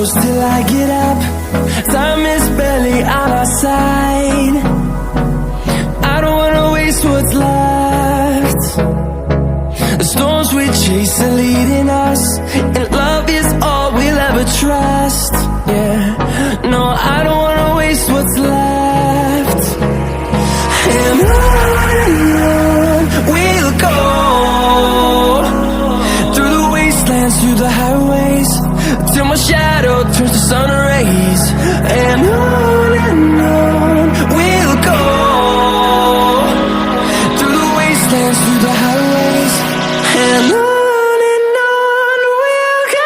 close till I get up. Time is barely on our side. I don't wanna waste what's left. The storms we chase are leading us, and love is all we'll ever trust. Yeah, no, I don't wanna waste what's left. And on we'll go, through the wastelands, through the highways, till my shadow turns to sun rays. And on we'll go, through the wastelands, through the highways, and on we'll go.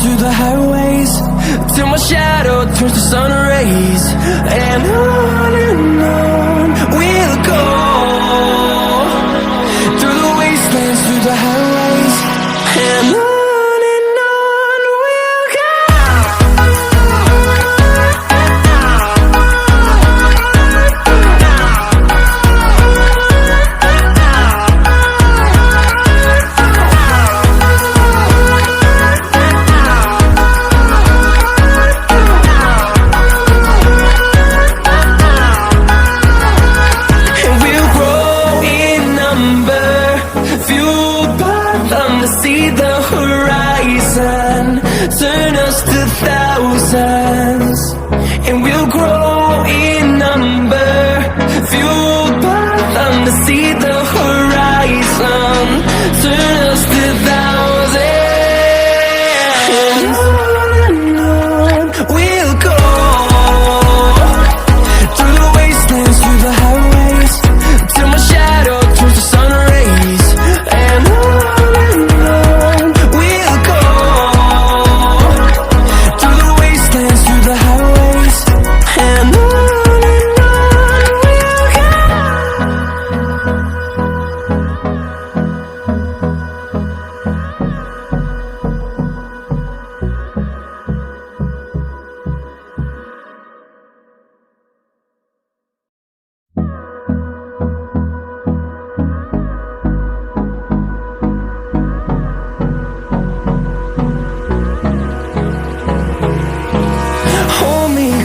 Through the highways, till my shadow turns to sun rays. And on we'll go, through the wastelands, through the highways, and on we'll go. See the horizon turn us to thousands, and we'll grow in number, fueled by them. To see the horizon turn us to thousands, and on we'll go, through the wastelands, through the highways, till my shadow turns to sun rays. And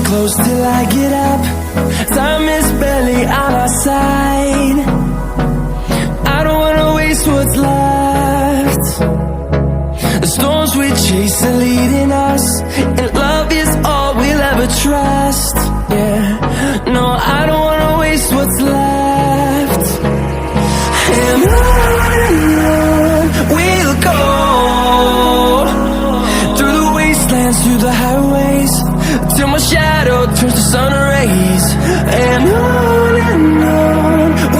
close till I get up. Time is barely on our side. I don't wanna waste what's left. The storms we chase are leading us, and love is all we'll ever trust. Yeah, no, I don't wanna waste what's left. And on we'll go, through the wastelands, through the highways, till my shadow turns to sun rays. And on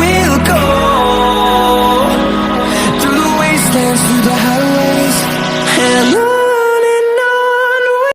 we'll go, through the wastelands, through the highways.